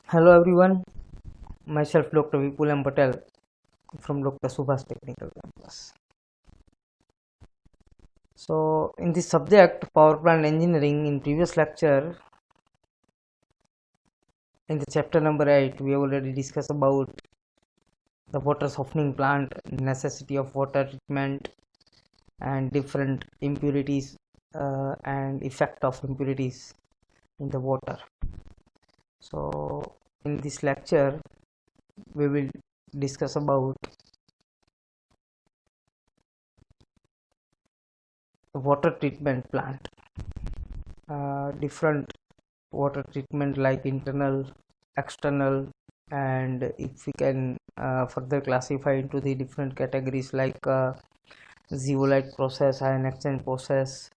Hello everyone, myself Dr. Vipulam Patel from Dr. Subhas Technical Campus. So, in this subject, power plant engineering, in previous lecture, in the chapter number 8, we already discussed about the water softening plant, necessity of water treatment, and different impurities and effect of impurities in the water. So, in this lecture, we will discuss about water treatment plant, different water treatment like internal, external, and if we can further classify into the different categories like zeolite process, ion exchange process,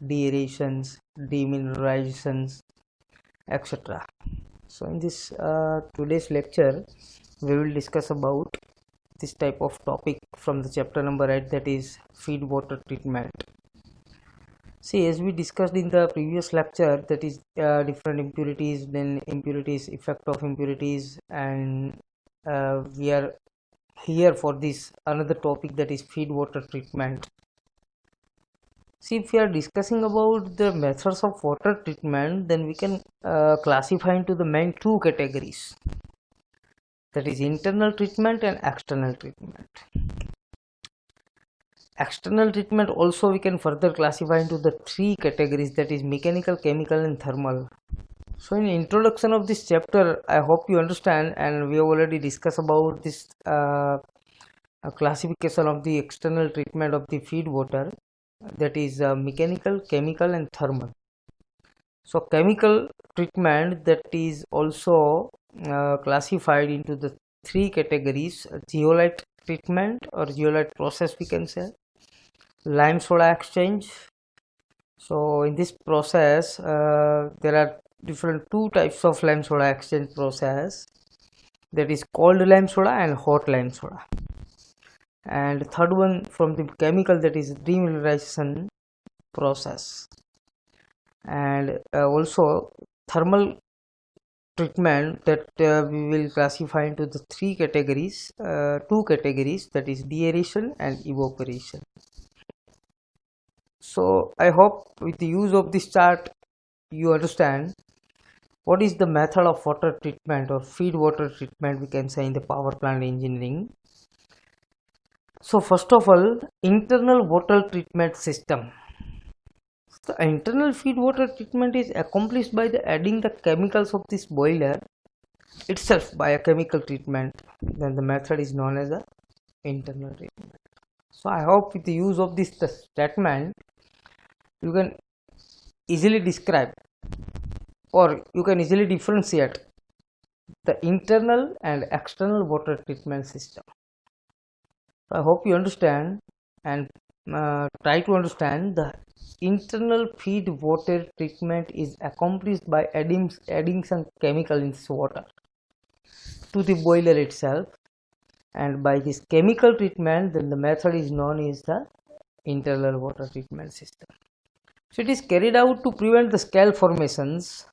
deaerations, demineralizations, etc. So in this today's lecture we will discuss about this type of topic from the chapter number 8, that is feed water treatment. See, as we discussed in the previous lecture, that is different impurities, then impurities, effect of impurities, and we are here for this another topic, that is feed water treatment. See, if we are discussing about the methods of water treatment, then we can classify into the main two categories, that is internal treatment and external treatment. External treatment also we can further classify into the three categories, that is mechanical, chemical, and thermal. So in introduction of this chapter, I hope you understand, and we have already discussed about this classification of the external treatment of the feed water, that is mechanical, chemical, and thermal. So chemical treatment, that is also classified into the three categories: zeolite treatment or zeolite process, we can say, lime soda exchange. So in this process, there are different two types of lime soda exchange process, that is cold lime soda and hot lime soda. And third one from the chemical, that is demineralization process. And also thermal treatment, that we will classify into the three categories, two categories, that is deaeration and evaporation. So I hope with the use of this chart you understand what is the method of water treatment or feed water treatment, we can say, in the power plant engineering. So first of all, internal water treatment system. The internal feed water treatment is accomplished by the adding the chemicals of this boiler itself by a chemical treatment. Then the method is known as the internal treatment. So I hope with the use of this statement you can easily describe, or you can easily differentiate the internal and external water treatment system. I hope you understand, and try to understand the internal feed water treatment is accomplished by adding some chemical in this water to the boiler itself, and by this chemical treatment, then the method is known as the internal water treatment system. So it is carried out to prevent the scale formations.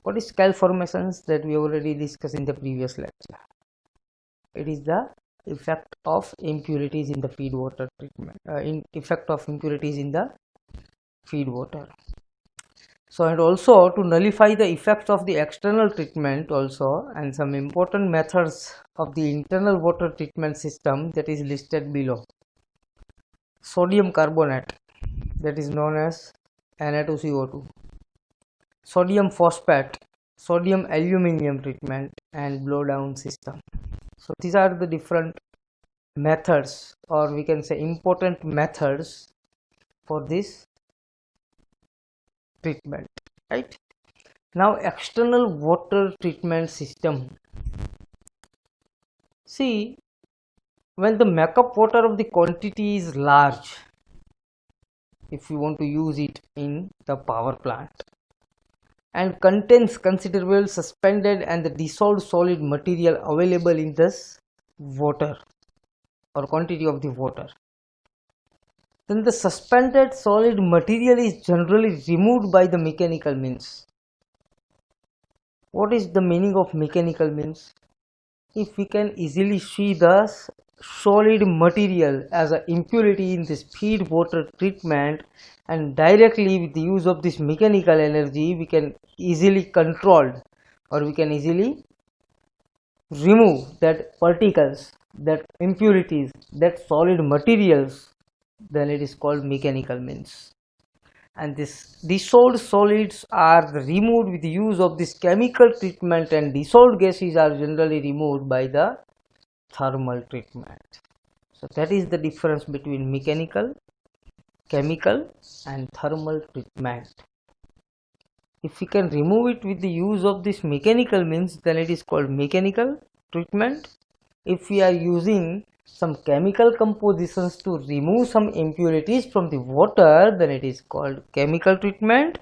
What is scale formations? That we already discussed in the previous lecture. It is the effect of impurities in the feed water treatment, effect of impurities in the feed water. So, and also to nullify the effects of the external treatment also, and some important methods of the internal water treatment system, that is listed below. Sodium carbonate, that is known as Na2CO2, sodium phosphate, sodium aluminum treatment, and blowdown system. So these are the different methods, or we can say important methods for this treatment, right? Now external water treatment system. See, when the makeup water of the quantity is large, if you want to use it in the power plant, and contains considerable suspended and the dissolved solid material available in this water or quantity of the water, then the suspended solid material is generally removed by the mechanical means. What is the meaning of mechanical means? If we can easily see the solid material as an impurity in this feed water treatment, and directly with the use of this mechanical energy we can easily control, or we can easily remove that particles, that impurities, that solid materials, then it is called mechanical means. And this dissolved solids are removed with the use of this chemical treatment, and dissolved gases are generally removed by the thermal treatment. So that is the difference between mechanical, chemical and thermal treatment. If we can remove it with the use of this mechanical means, then it is called mechanical treatment. If we are using some chemical compositions to remove some impurities from the water, then it is called chemical treatment.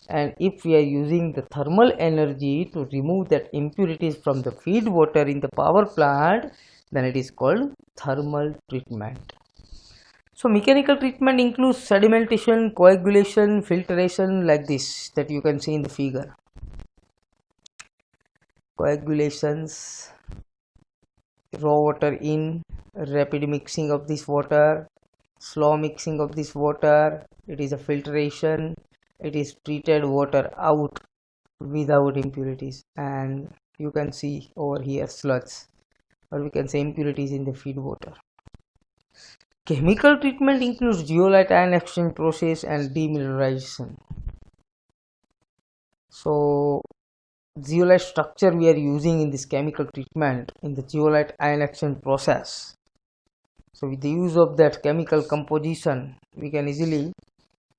And if we are using the thermal energy to remove that impurities from the feed water in the power plant, then it is called thermal treatment. So mechanical treatment includes sedimentation, coagulation, filtration, like this that you can see in the figure. Coagulations, raw water in, rapid mixing of this water, slow mixing of this water, it is a filtration, it is treated water out without impurities, and you can see over here sludge, or we can say impurities in the feed water. Chemical treatment includes zeolite ion exchange process and demineralization. So zeolite structure we are using in this chemical treatment in the zeolite ion exchange process. So with the use of that chemical composition, we can easily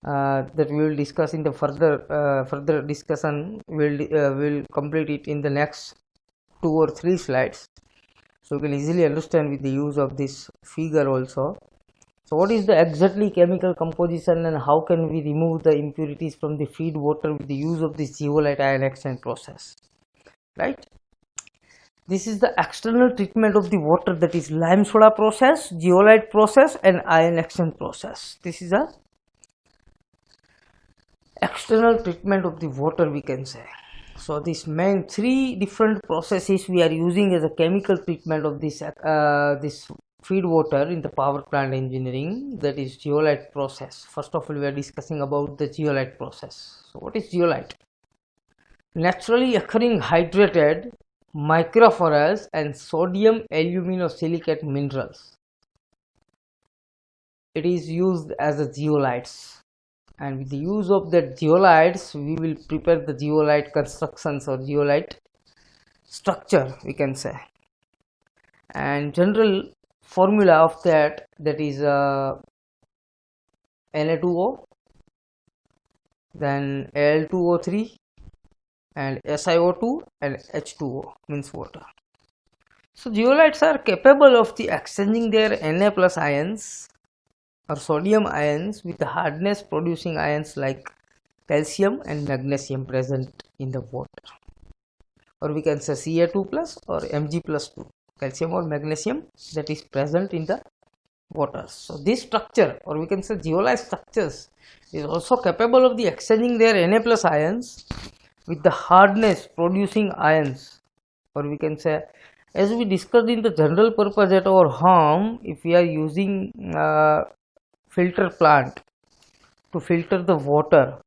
that we will discuss in the further discussion. We'll complete it in the next 2 or 3 slides. So you can easily understand with the use of this figure also. So what is the exactly chemical composition, and how can we remove the impurities from the feed water with the use of this zeolite ion exchange process, right? This is the external treatment of the water, that is lime soda process, zeolite process and ion exchange process. This is a external treatment of the water, we can say. So these main 3 different processes we are using as a chemical treatment of this this feed water in the power plant engineering, that is zeolite process. First of all, we are discussing about the zeolite process. So what is zeolite? Naturally occurring hydrated microporous and sodium aluminosilicate minerals. It is used as a zeolites, and with the use of that zeolites we will prepare the zeolite constructions or zeolite structure, we can say. And general formula of that is Na2O, then Al2O3 and SiO2 and H2O, means water. So zeolites are capable of the exchanging their Na plus ions or sodium ions with the hardness producing ions like calcium and magnesium present in the water, or we can say Ca2 plus or Mg plus 2, calcium or magnesium that is present in the water. So this structure, or we can say zeolite structures, is also capable of the exchanging their Na plus ions with the hardness producing ions, or we can say, as we discussed in the general purpose at our home, if we are using filter plant to filter the water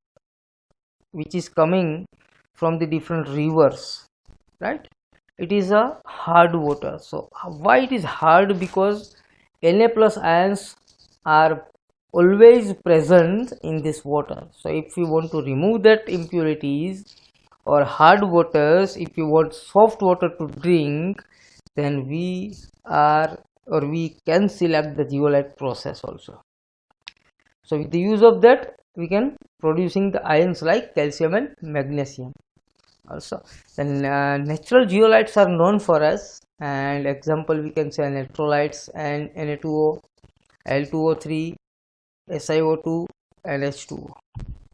which is coming from the different rivers, right? It is a hard water. So why it is hard? Because Na plus ions are always present in this water. So if we want to remove that impurities or hard waters, if you want soft water to drink, then we can select the zeolite process also. So with the use of that, we can producing the ions like calcium and magnesium also. Then natural zeolites are known for us, and example we can say electrolytes and Na2O, Al2O3, SiO2 and H2O,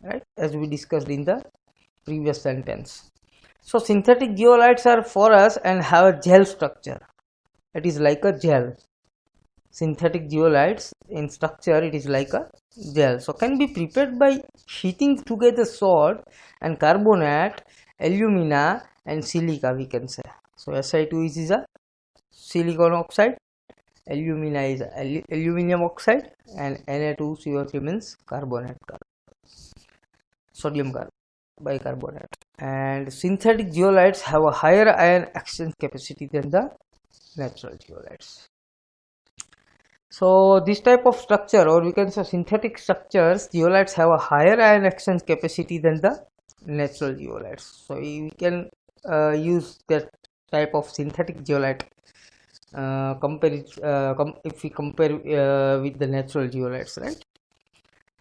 right, as we discussed in the previous sentence. So synthetic zeolites are for us and have a gel structure. It is like a gel. Synthetic zeolites in structure, it is like a gel. So can be prepared by heating together salt and carbonate alumina and silica, we can say. So Si2 is a silicon oxide, alumina is aluminium oxide, and Na2CO3 means carbonate, sodium bicarbonate. And synthetic zeolites have a higher ion exchange capacity than the natural zeolites. So this type of structure, or we can say synthetic structures, zeolites have a higher ion exchange capacity than the natural zeolites. So we can use that type of synthetic zeolite if we compare with the natural zeolites, right?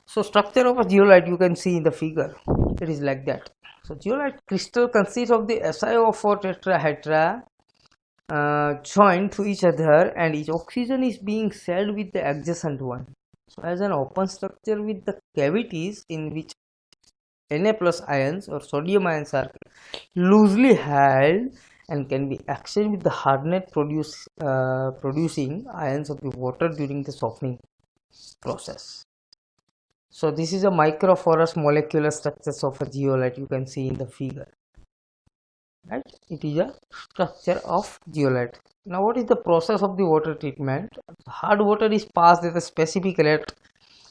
So structure of a zeolite you can see in the figure. It is like that. So zeolite crystal consists of the SiO4 tetrahedra joined to each other, and each oxygen is being shared with the adjacent one. So as an open structure with the cavities in which Na plus ions or sodium ions are loosely held and can be exchanged with the hardened producing ions of the water during the softening process. So this is a microporous molecular structures of a zeolite you can see in the figure. Right, it is a structure of zeolite. Now what is the process of the water treatment? Hard water is passed at a specific rate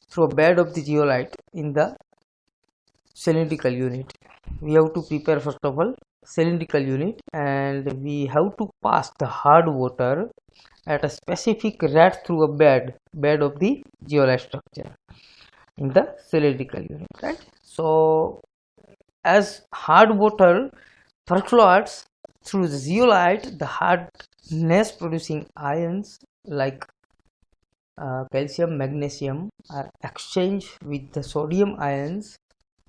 through a bed of the zeolite in the cylindrical unit. We have to prepare first of all cylindrical unit, and we have to pass the hard water at a specific rate through a bed of the zeolite structure in the cylindrical unit, right? So as hard water percolates through the zeolite, the hardness producing ions like calcium, magnesium are exchanged with the sodium ions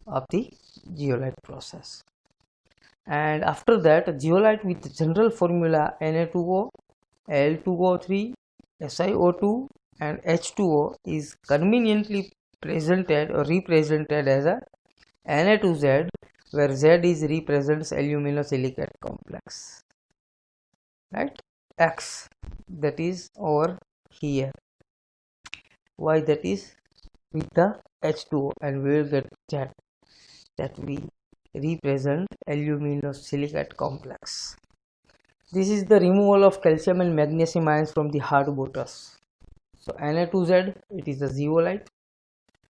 of the zeolite process. And after that, zeolite with the general formula Na2O, Al2O3, SiO2 and H2O is conveniently presented or represented as a Na2Z, where Z is represents aluminosilicate complex, right? X, that is over here, Y, that is with the H2O, and we will get Z, that we represent aluminosilicate complex. This is the removal of calcium and magnesium ions from the hard waters. So Na2Z, it is a zeolite.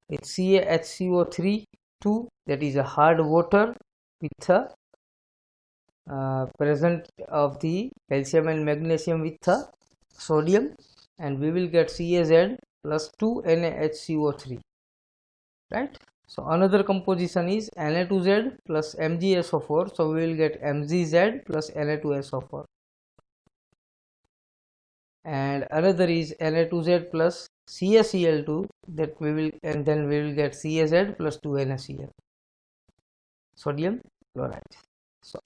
It's CaHCO3 2, that is a hard water with a present of the calcium and magnesium with the sodium, and we will get CaZ plus 2 NaHCO3, right? So another composition is Na2Z plus MgSO4, so we will get MgZ plus Na2SO4, and another is Na2Z plus CaCl2, that we will, and then we will get CaZ plus 2 NaCl, sodium chloride. So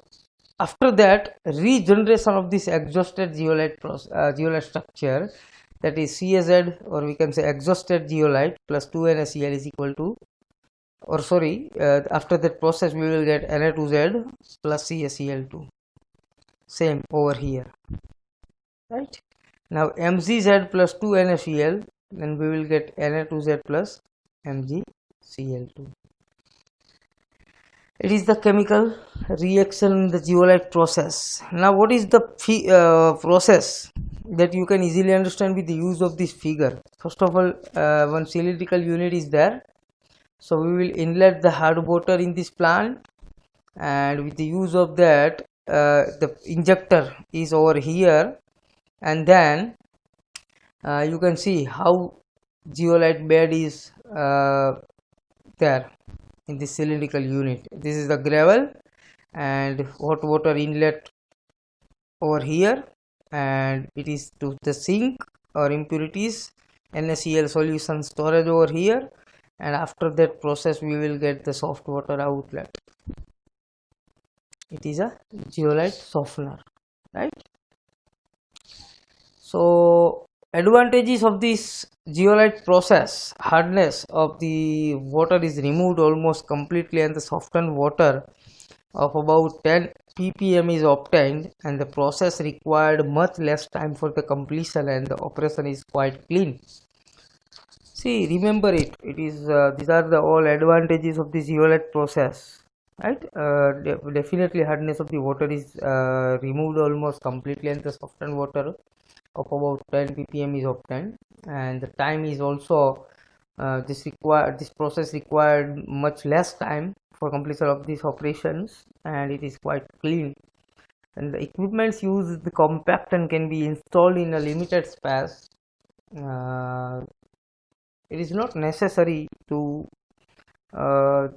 after that, regeneration of this exhausted zeolite structure, that is CaZ, or we can say exhausted zeolite plus 2 NaCl is equal to, or sorry, after that process we will get Na2Z plus CaCl2, same over here, right? Now MgZ plus 2 NaCl, then we will get Na2Z plus MgCl2. It is the chemical reaction in the zeolite process. Now what is the process that you can easily understand with the use of this figure? First of all, one cylindrical unit is there, so we will inlet the hard water in this plant, and with the use of that the injector is over here, and then you can see how zeolite bed is there in this cylindrical unit. This is the gravel and hot water inlet over here, and it is to the sink or impurities, NaCl solution storage over here, and after that process we will get the soft water outlet. It is a zeolite softener, right? So advantages of this zeolite process: hardness of the water is removed almost completely, and the softened water of about 10 ppm is obtained, and the process required much less time for the completion, and the operation is quite clean. See, remember it is these are the all advantages of the zeolite process. right? Definitely hardness of the water is removed almost completely, and the softened water of about 10 ppm is obtained, and the time is also this process required much less time for completion of these operations, and it is quite clean. And the equipments used the compact and can be installed in a limited space. uh, it is not necessary to uh,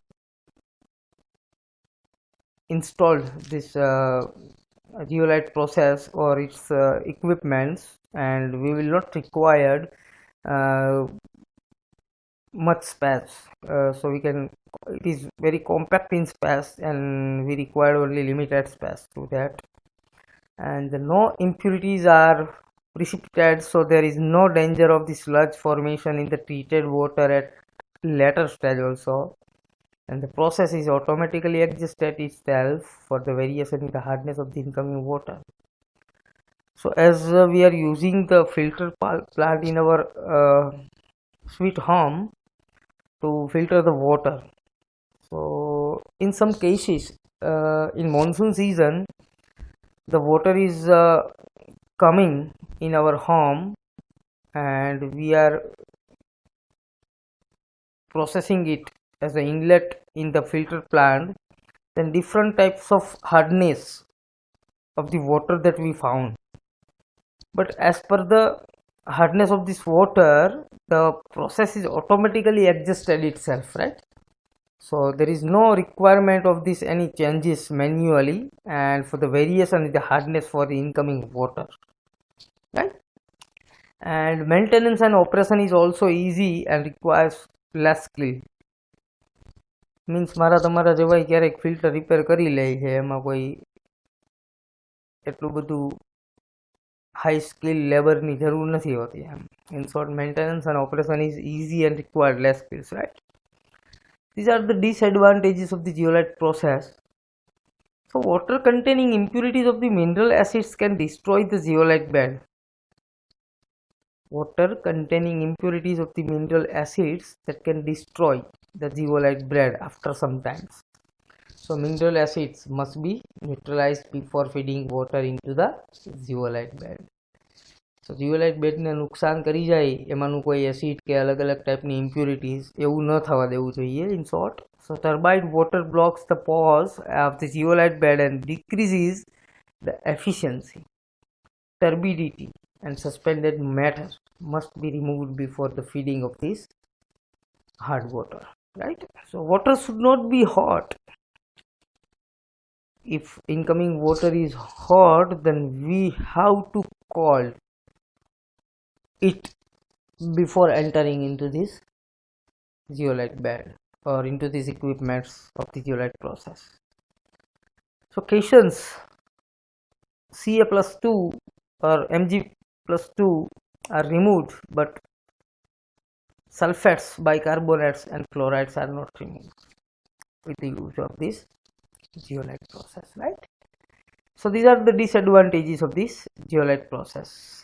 install this zeolite process or its equipments, and we will not required uh, much space, so we can, it is very compact in space and we require only limited space to that, and no impurities are precipitated, so there is no danger of the sludge formation in the treated water at later stage also, and the process is automatically adjusted itself for the variation in the hardness of the incoming water. So as we are using the filter plant in our sweet home to filter the water, so in some cases in monsoon season the water is coming in our home and we are processing it as an inlet in the filter plant, then different types of hardness of the water that we found, but as per the hardness of this water the process is automatically adjusted itself, right? So there is no requirement of this any changes manually and for the variation in the hardness for the incoming water, right? And maintenance and operation is also easy and requires less skill. Means મારા તમારા જેવાય ક્યારેક filter repair કરી લે છે, એમાં કોઈ એટલું બધું હાઈ સ્કિલ લેબરની જરૂર નથી હોતી એમ. In short maintenance and operation is easy and required less skills, right? These are the disadvantages of the zeolite process. So water containing impurities of the mineral acids can destroy the zeolite bed. Water containing impurities of the mineral acids that can destroy the zeolite bed after some time. So mineral acids must be neutralized before feeding water into the zeolite bed. So zeolite bed ને નુકસાન કરી જાય એમાંનું કોઈ acid કે અલગ અલગ ટાઈપની impurities એવું ન થવા દેવું જોઈએ. In short, so turbide water blocks the pores of the zeolite bed and decreases the efficiency. Turbidity and suspended matter must be removed before the feeding of this hard water, right? So water should not be hot. If incoming water is hot, then we have to cool it before entering into this zeolite bed or into these equipments of the zeolite process. So cations Ca+2 or Mg+2 are removed, but sulfates, bicarbonates and chlorides are not removed with the use of this zeolite process, right? So these are the disadvantages of this zeolite process.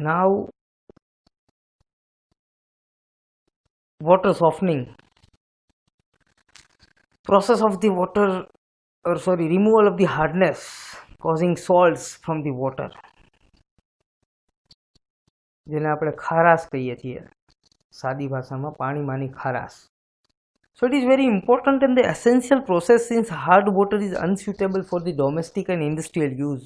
Now water softening, process of the water, or sorry, removal of the hardness causing salts from the water, જેને આપણે ખારાશ કહીએ છીએ સાદી ભાષામાં, પાણીમાંની ખારાશ. So it is very important and the essential process since hard water is unsuitable for the domestic and industrial use.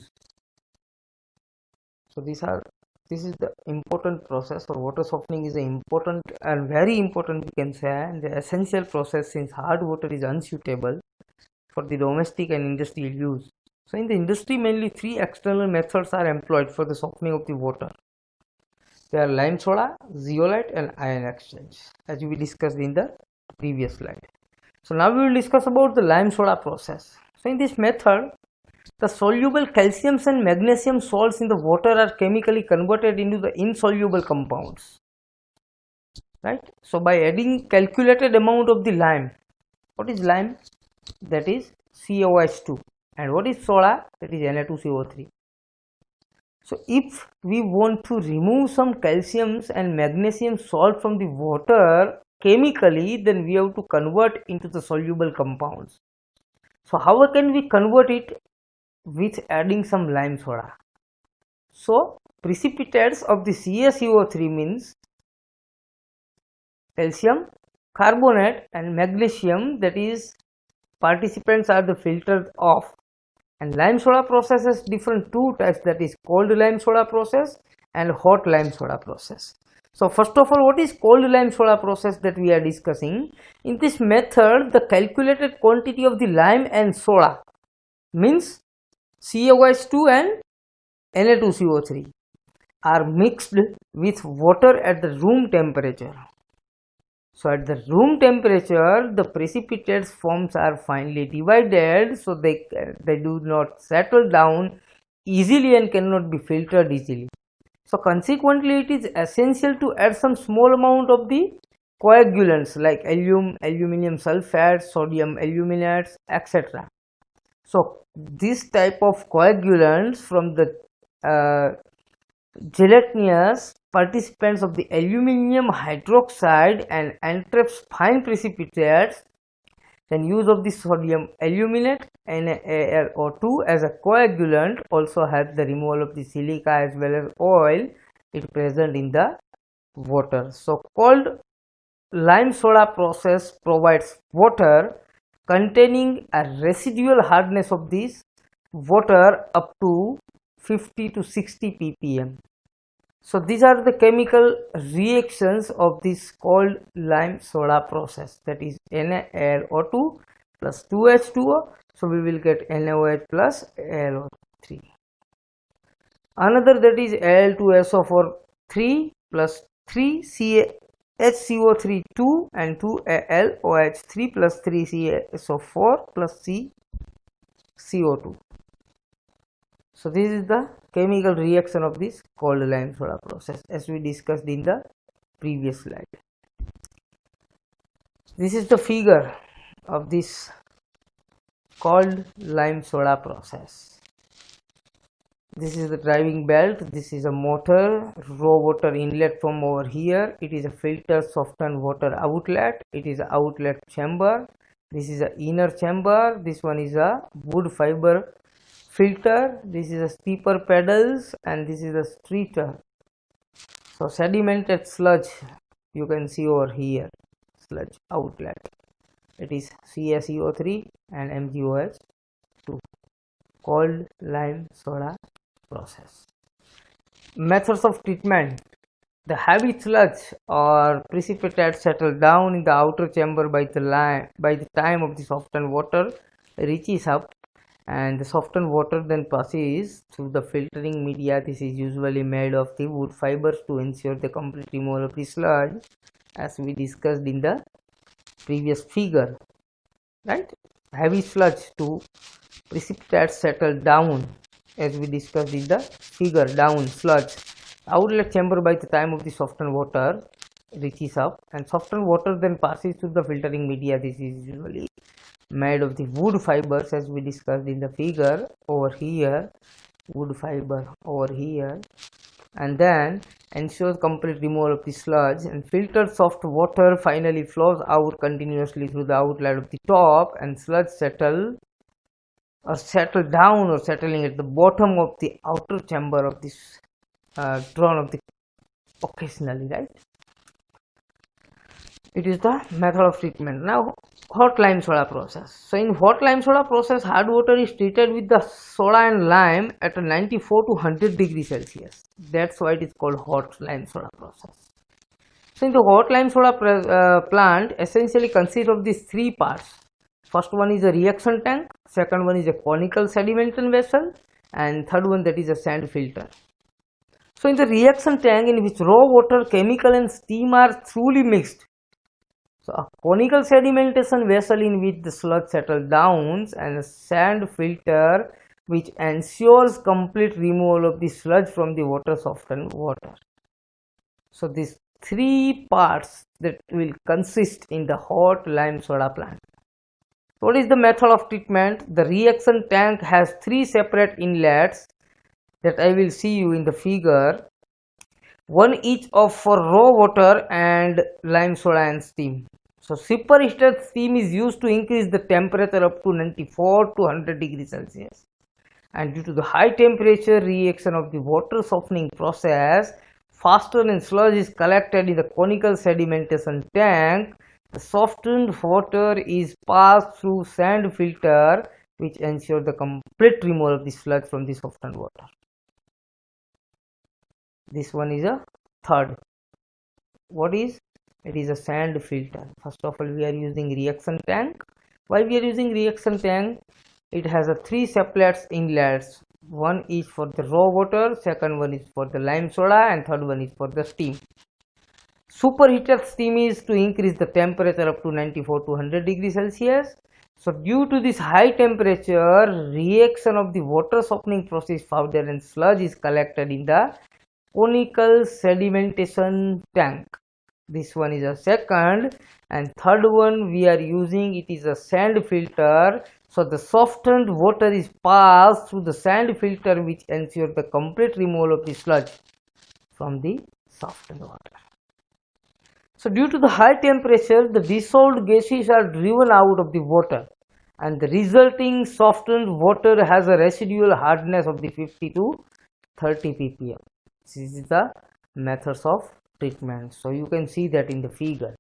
So this is the important process, or water softening is an important and very important, we can say, and the essential process since hard water is unsuitable for the domestic and industrial use. So in the industry mainly 3 external methods are employed for the softening of the water. They are lime soda, zeolite and ion exchange, as we discussed in the previous slide. So now we will discuss about the lime soda process. So in this method, the soluble calciums and magnesium salts in the water are chemically converted into the insoluble compounds, right? So by adding calculated amount of the lime, what is lime? That is COH2, and what is soda? That is Na2CO3. So if we want to remove some calciums and magnesium salt from the water chemically, then we have to convert into the soluble compounds. So how can we convert it? With adding some lime soda. So precipitates of the CaCO3 means calcium carbonate and magnesium, that is participants are the filtered off. And lime soda process has different two types, that is cold lime soda process and hot lime soda process. So first of all, what is cold lime soda process that we are discussing? In this method, the calculated quantity of the lime and soda means CaOH2 and Na2CO3 are mixed with water at the room temperature. So at the room temperature, the precipitates forms are finely divided, so they do not settle down easily and cannot be filtered easily. So consequently, it is essential to add some small amount of the coagulants like aluminium sulfate, sodium aluminates, etc. So this type of coagulants from the gelatinous participants of the aluminium hydroxide and entraps fine precipitates, then use of the sodium aluminate NaLO2 as a coagulant also help the removal of the silica as well as oil it present in the water. So cold lime soda process provides water containing a residual hardness of this water up to 50 to 60 ppm. So these are the chemical reactions of this cold lime soda process, that is NaLO2 plus 2H2O. So we will get NaOH plus AlO3. Another, that is Al2SO4 3 plus 3 HCO3 2 and 2 AlOH3 plus 3 CaSO4 plus C CO2. So this is the chemical reaction of this cold lime soda process as we discussed in the previous slide. This is the figure of this cold lime soda process. This is the driving belt, this is a motor, raw water inlet from over here, it is a filter softened water outlet, it is an outlet chamber, this is a inner chamber, this one is a wood fiber filter, this is a steeper pedals, and this is a streeter. So sedimented sludge you can see over here, sludge outlet, it is CaCO3 and MgOH2, cold lime soda process. Methods of treatment: the heavy sludge or precipitate settle down in the outer chamber by the time of the softened water reaches up, and the softened water then passes through the filtering media. This is usually made of the wood fibers to ensure the complete removal of the sludge, as we discussed in the previous figure, right? Heavy sludge to precipitate settle down, as we discussed in the figure, down sludge outlet chamber by the time of the softened water reaches up, and softened water then passes through the filtering media. This is usually made of the wood fibers, as we discussed in the figure over here, wood fiber over here, and then ensures complete removal of the sludge, and filtered soft water finally flows out continuously through the outlet of the top, and sludge settle down or settling at the bottom of the outer chamber of this drawn of the occasionally, right? It is the method of treatment. Now hot lime soda process. So in hot lime soda process, hard water is treated with the soda and lime at a 94 to 100 degrees Celsius. That's why it is called hot lime soda process. So in the hot lime soda plant essentially consists of these three parts. First one is a reaction tank, second one is a conical sedimentation vessel, and third one, that is a sand filter. So in the reaction tank, in which raw water, chemical and steam are truly mixed. So a conical sedimentation vessel in which the sludge settles down, and a sand filter which ensures complete removal of the sludge from the water softened water. So these three parts that will consist in the hot lime soda plant. What is the method of treatment? The reaction tank has three separate inlets that I will see you in the figure. one each of for raw water and lime soda and steam. So superheated steam is used to increase the temperature up to 94 to 100 degrees Celsius, and due to the high temperature reaction of the water softening process, faster and sludge is collected in the conical sedimentation tank. The softened water is passed through sand filter, which ensure the complete removal of the sludge from the softened water. This one is a third. What is it? Is a sand filter. First of all, we are using reaction tank. Why we are using reaction tank? It has a three separate inlets. One is for the raw water, second one is for the lime soda, and third one is for the steam. Superheated steam is to increase the temperature up to 94 to 100 degrees Celsius. So due to this high temperature, reaction of the water softening process, powder and sludge is collected in the conical sedimentation tank. This one is a second, and third one we are using, it is a sand filter. So the softened water is passed through the sand filter, which ensures the complete removal of the sludge from the softened water. So due to the high temperature, the dissolved gases are driven out of the water, and the resulting softened water has a residual hardness of the 50 to 30 ppm. This is the methods of treatment. So you can see that in the figure: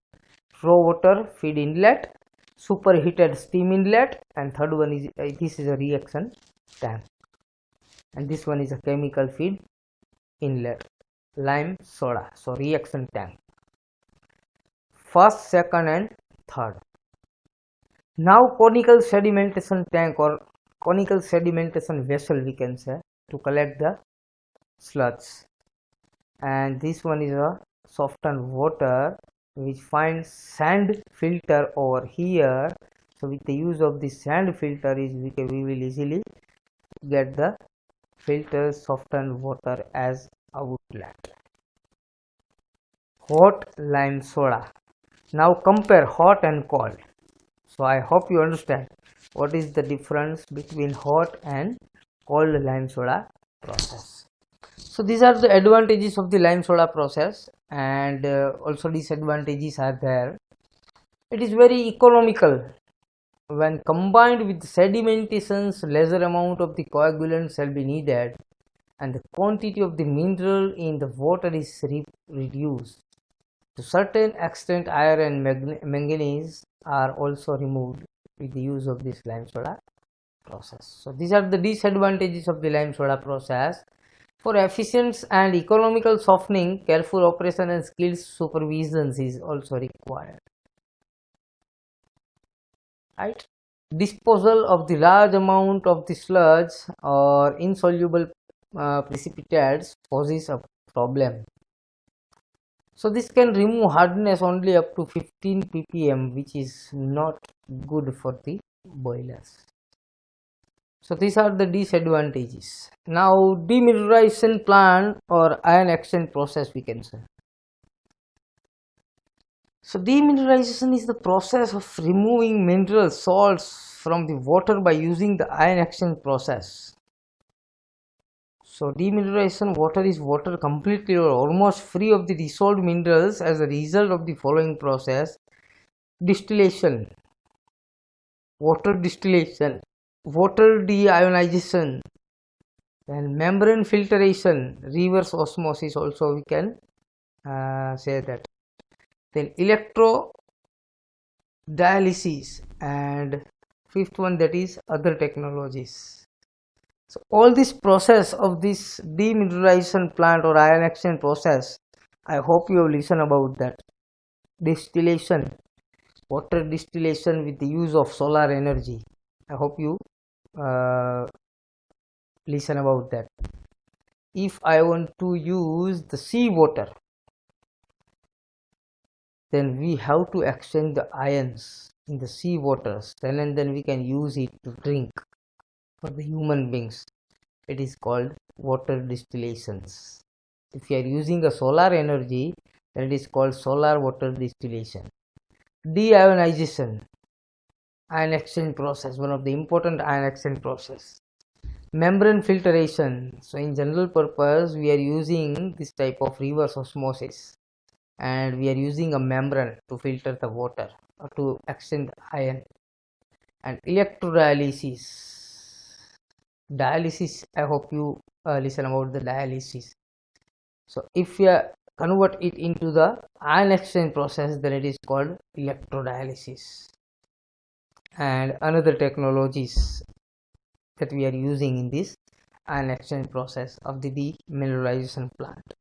raw water feed inlet, superheated steam inlet, and third one is this is a reaction tank, and this one is a chemical feed inlet, lime soda. So reaction tank, first, second, and third. Now conical sedimentation tank or conical sedimentation vessel, we can say, to collect the sludge, and this one is a softened water which finds sand filter over here. So with the use of this sand filter is we will easily get the filtered softened water as outlet. Hot lime soda. Now compare hot and cold. So I hope you understand what is the difference between hot and cold lime soda process. So these are the advantages of the lime soda process, and also disadvantages are there. It is very economical. When combined with sedimentations, lesser amount of the coagulant shall be needed, and the quantity of the mineral in the water is reduced. To certain extent, iron and manganese are also removed with the use of this lime soda process. So these are the disadvantages of the lime soda process. For efficient and economical softening, careful operation and skilled supervision is also required. Right? Disposal of the large amount of the sludge or insoluble precipitates poses a problem. So this can remove hardness only up to 15 ppm, which is not good for the boilers. So these are the disadvantages. Now demineralization plant or ion exchange process, we can say. So demineralization is the process of removing mineral salts from the water by using the ion exchange process. So demineralization water is water completely or almost free of the dissolved minerals as a result of the following process: distillation, water distillation, water deionization, and membrane filtration, reverse osmosis also we can say that. Then electrodialysis, and fifth one, that is other technologies. So all this process of this demineralization plant or ion exchange process, I hope you have listened about that. Distillation, water distillation with the use of solar energy. I hope you listen about that. If I want to use the sea water, then we have to exchange the ions in the sea waters, then and then we can use it to drink for the human beings. It is called water distillations. If you are using a solar energy, then it is called solar water distillation. Deionization, ion exchange process, one of the important ion exchange process. Membrane filtration. So in general purpose we are using this type of reverse osmosis, and we are using a membrane to filter the water or to extend ion. And electrodialysis. Dialysis, I hope you listen about the dialysis. So if we convert it into the ion exchange process, then it is called electrodialysis. And another technologies that we are using in this ion exchange process of the demineralization plant.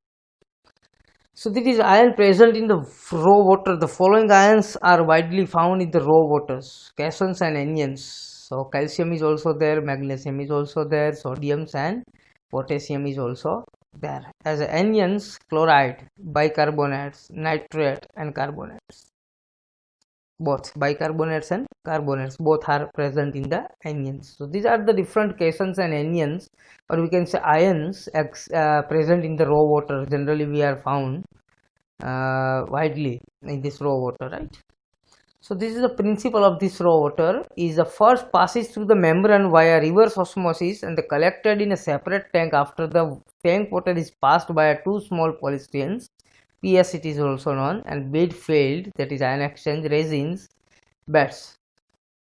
So this is ion present in the raw water. The following ions are widely found in the raw waters: cations and anions. So calcium is also there, magnesium is also there, sodium and potassium is also there. As anions, chloride, bicarbonates, nitrate and carbonates. Both bicarbonates and carbonates both are present in the anions. So these are the different cations and anions, or we can say ions present in the raw water. Generally we are found widely in this raw water, right? So this is the principle of this raw water. Is the first passes through the membrane via reverse osmosis and collected in a separate tank. After the tank water is passed by two small polystyrenes, PS it is also known, and bed filled, that is ion exchange resins beds.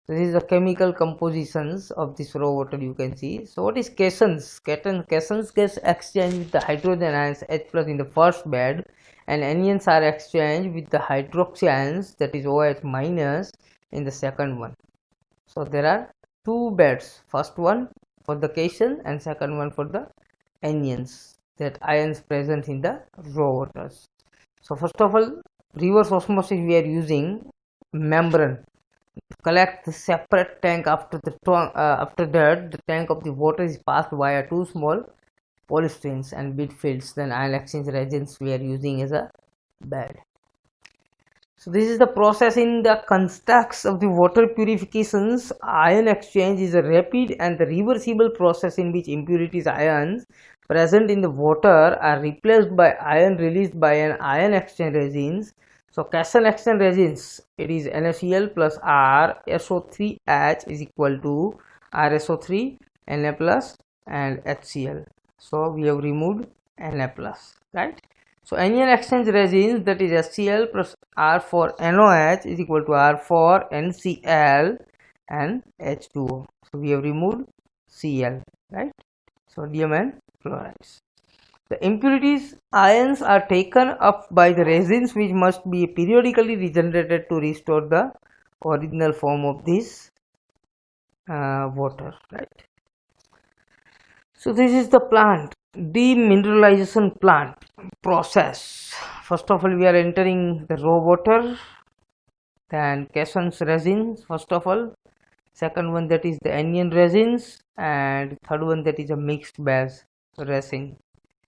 This is the chemical compositions of this raw water you can see. So what is cations? Cations gets exchanged with the hydrogen ions H plus in the first bed, and anions are exchanged with the hydroxy ions, that is OH minus, in the second one. So there are two beds, first one for the cation and second one for the anions, that ions present in the raw waters. So first of all, reverse osmosis we are using membrane. Collect the separate tank. After that the tank of the water is passed via two small polystyrenes and bed fields, then ion exchange reagents we are using as a bed. So this is the process in the context of the water purifications. Ion exchange is a rapid and the reversible process in which impurities ions present in the water are replaced by ion released by an ion exchange resins. So cation exchange resins, it is NaCl plus R SO3H is equal to RSO3 Na plus and HCl. So we have removed Na plus, right? So anion exchange resins, that is HCl plus R for NOH is equal to R for NCl and H2O. So we have removed Cl, right? Sodium and chlorides. The impurities ions are taken up by the resins, which must be periodically regenerated to restore the original form of this water, right? So this is the plant, demineralization plant process. First of all, we are entering the raw water, then cations resins first of all, second one that is the anion resins, and third one that is a mixed base resin.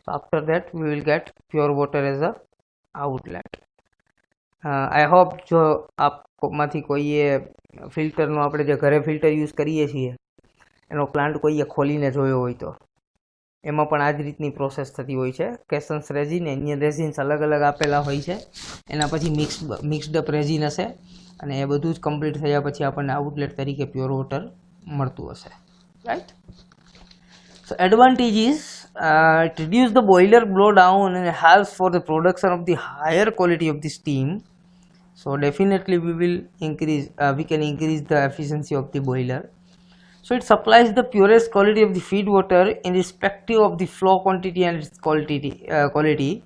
So after that we will get pure water as a outlet. I hope જો આપમાંથી કોઈએ ફિલ્ટરનો આપણે જે ઘરે filter use કરીએ છીએ એનો plant કોઈએ ખોલીને જોયો હોય તો એમાં પણ આ જ રીતની પ્રોસેસ થતી હોય છે. કેશન્સ રેઝિન, એનિયન રેઝિન્સ અલગ અલગ આપેલા હોય છે, એના પછી મિક્સ્ડ અપ રેઝિન હશે, અને એ બધું જ કમ્પ્લીટ થયા પછી આપણને આઉટલેટ તરીકે પ્યોર વોટર મળતું હશે, right? So advantage is it reduces the boiler blow down and helps for the production of the higher quality of the steam. So definitely we can increase the efficiency of the boiler. So it supplies the purest quality of the feed water irrespective of the flow quantity and its quality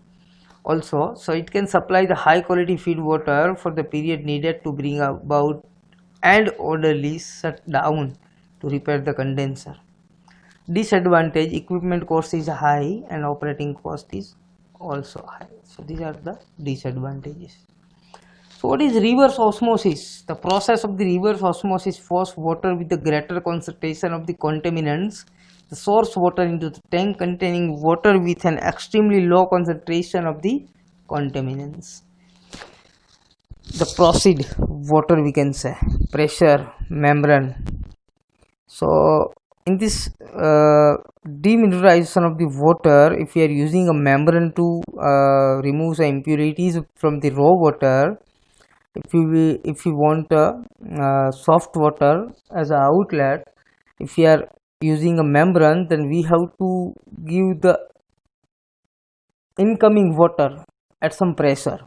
also. So it can supply the high quality feed water for the period needed to bring about and orderly shut down to repair the condenser. Disadvantage: equipment cost is high and operating cost is also high. So these are the disadvantages. So what is reverse osmosis? The process of the reverse osmosis forces water with the greater concentration of the contaminants, the source water, into the tank containing water with an extremely low concentration of the contaminants. The process water, we can say, pressure, membrane. So in this demineralization of the water, if we are using a membrane to remove the impurities from the raw water, if we want soft water as an outlet, if we are using a membrane, then we have to give the incoming water at some pressure.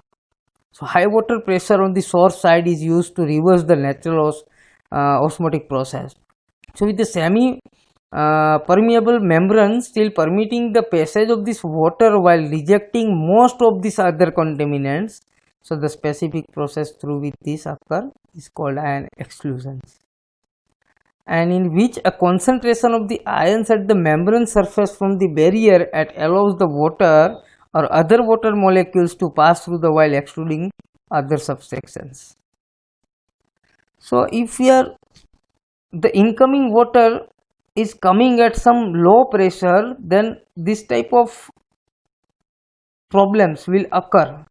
So high water pressure on the source side is used to reverse the natural osmotic process. So with the semi permeable membrane still permitting the passage of this water while rejecting most of these other contaminants, so the specific process through which this occur is called ion exclusion, and in which a concentration of the ions at the membrane surface from the barrier allows the water or other water molecules to pass through the while excluding other subsections. So if we are the incoming water is coming at some low pressure, then this type of problems will occur.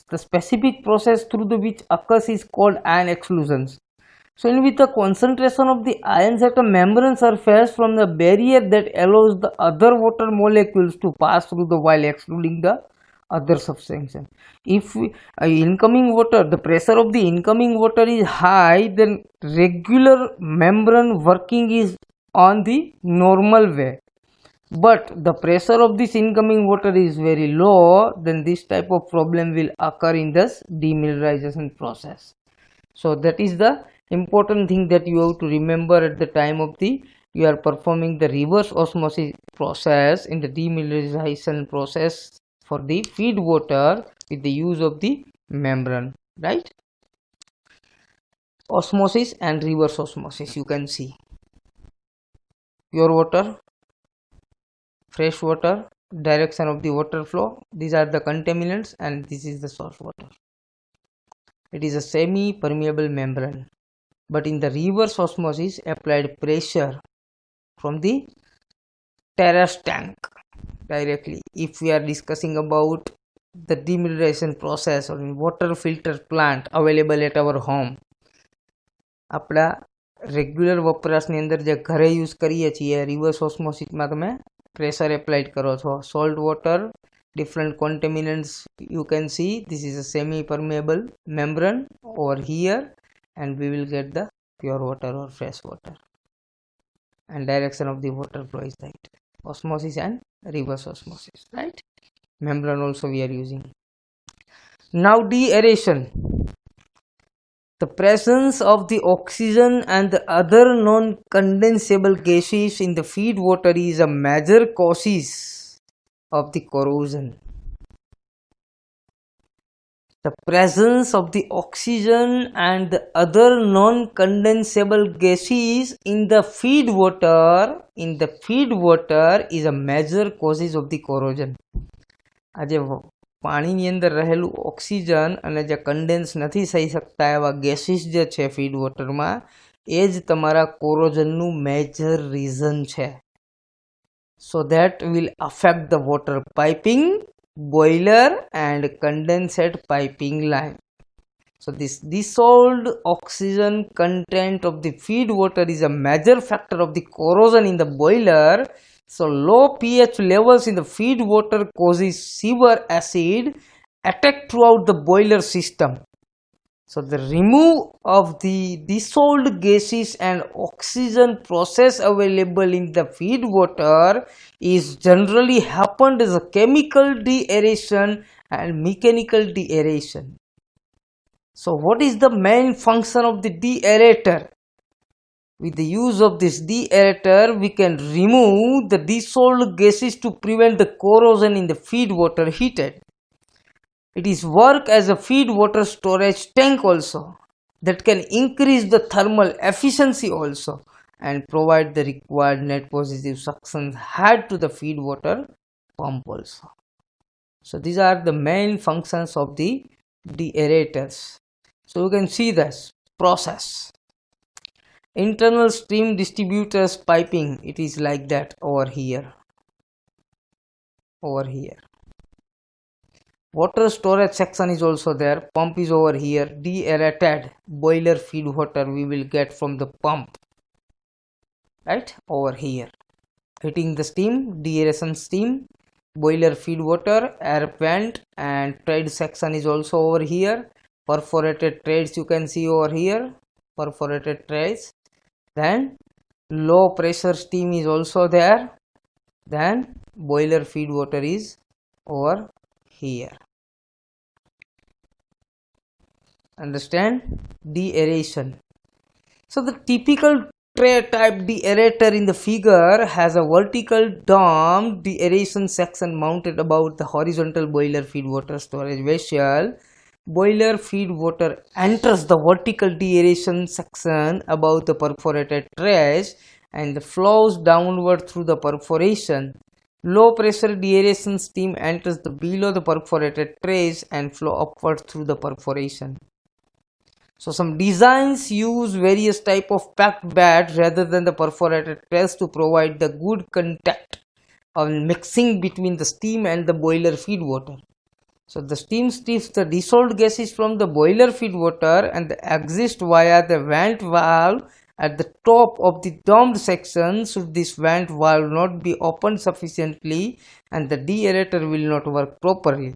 The specific process through the which occurs is called ion exclusions. So in with the concentration of the ions at a membrane surface from the barrier that allows the other water molecules to pass through the while excluding the other subsection. If incoming water, the pressure of the incoming water is high, then regular membrane working is on the normal way, but the pressure of this incoming water is very low, then this type of problem will occur in this demineralization process. So that is the important thing that you have to remember at the time of the you are performing the reverse osmosis process in the demineralization process for the feed water with the use of the membrane, right? Osmosis and reverse osmosis, you can see pure water, fresh water, direction of the water flow, these are the contaminants, and this is the source water. It is a semi permeable membrane, but in the reverse osmosis applied pressure from the terrace tank directly. If we are discussing about the demineralization process or water filter plant available at our home, આપણા regular વપરાશની અંદર જે ઘરે use કરીએ છીએ reverse ઓસ્મોસિસમાં તમે pressure applied કરો છો. Salt water, different contaminants, you can see this is a semi permeable membrane over here, and we will get the pure water or fresh water, and direction of the water flow is right. Osmosis and reverse osmosis, right? Membrane also we are using. Now deaeration. The presence of the oxygen and the other non-condensable gases in the feed water is a major causes of the corrosion. The presence of the oxygen and the other non-condensable gases in the feed water is a major causes of the corrosion. આજે પાણીની અંદર રહેલું oxygen અને જે condense નથી થઈ શકતા એવા ગેસીસ જે છે ફીડ વોટરમાં, એ જ તમારા કોરોઝનનું મેજર રીઝન છે. So that will affect the water piping, boiler and condensate piping line. So this dissolved oxygen content of the feed water is a major factor of the corrosion in the boiler. So low pH levels in the feed water causes severe acid attack throughout the boiler system. So the remove of the dissolved gases and oxygen process available in the feed water is generally happened as a chemical deaeration and mechanical deaeration. So what is the main function of the deaerator? With the use of this deaerator, we can remove the dissolved gases to prevent the corrosion in the feed water heated. It is work as a feed water storage tank also, that can increase the thermal efficiency also and provide the required net positive suction head to the feed water pump also. So these are the main functions of the deaerators. So you can see this process. Internal stream distributors piping, it is like that over here. Water storage section is also there. Pump is over here. Deaerated boiler feed water we will get from the pump, right? Over here, heating the steam, deaeration steam, boiler feed water, air vent, and trade section is also over here. Perforated trades you can see over here, perforated trades. Then low pressure steam is also there, then boiler feed water is over here. Understand? Deaeration. So the typical tray type deaerator in the figure has a vertical dome deaeration section mounted above the horizontal boiler feed water storage vessel. Boiler feed water enters the vertical deaeration section above the perforated trays and flows downward through the perforation. Low pressure deaeration steam enters below the perforated trays and flow upward through the perforation. So some designs use various type of packed bed rather than the perforated trays to provide the good contact of mixing between the steam and the boiler feed water. So the steam strips the dissolved gases from the boiler feed water and exist via the vent valve at the top of the domed section. Should this vent valve not be opened sufficiently and the deaerator will not work properly,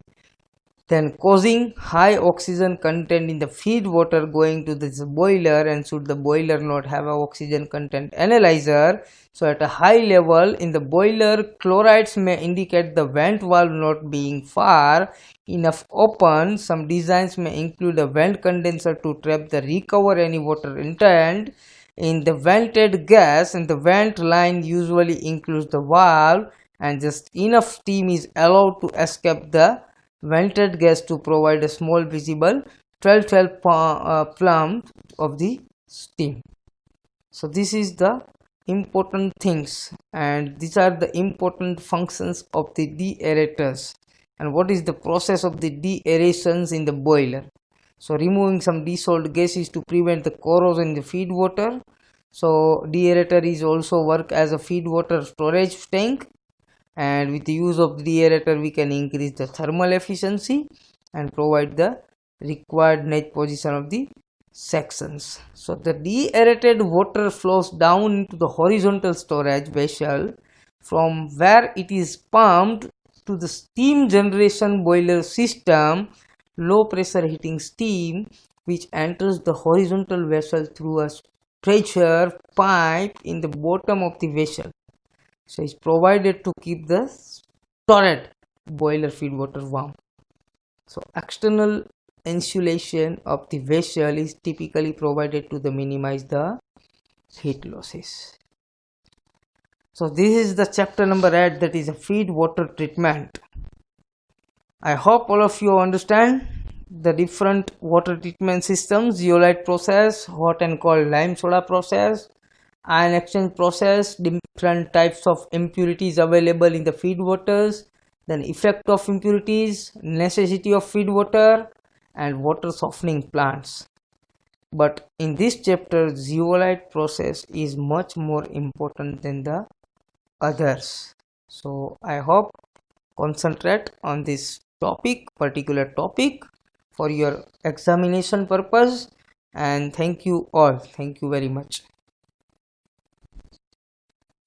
then causing high oxygen content in the feed water going to this boiler. And should the boiler not have an oxygen content analyzer, so at a high level in the boiler, chlorides may indicate the vent valve not being far enough open. Some designs may include a vent condenser to trap the recover any water intent in the vented gas, and the vent line usually includes the valve and just enough steam is allowed to escape the vented gas to provide a small visible 12 plumb of the steam. So this is the important things, and these are the important functions of the deaerators, and what is the process of the deaerations in the boiler. So removing some dissolved gases to prevent the corrosion in the feed water. So deaerator is also work as a feed water storage tank, and with the use of the deaerator we can increase the thermal efficiency and provide the required net position of the sections. So the deaerated water flows down into the horizontal storage vessel from where it is pumped to the steam generation boiler system, low pressure heating steam, which enters the horizontal vessel through a pressure pipe in the bottom of the vessel. So it's provided to keep the stored boiler feed water warm. So external insulation of the vessel is typically provided to minimize the heat losses. So this is the chapter number 8, that is a feed water treatment. I hope all of you understand the different water treatment systems: zeolite process, hot and cold lime soda process, ion exchange process, different types of impurities available in the feed waters, then effect of impurities, necessity of feed water, and water softening plants. But in this chapter, zeolite process is much more important than the others. So I hope concentrate on this particular topic for your examination purpose, and thank you all. Thank you very much.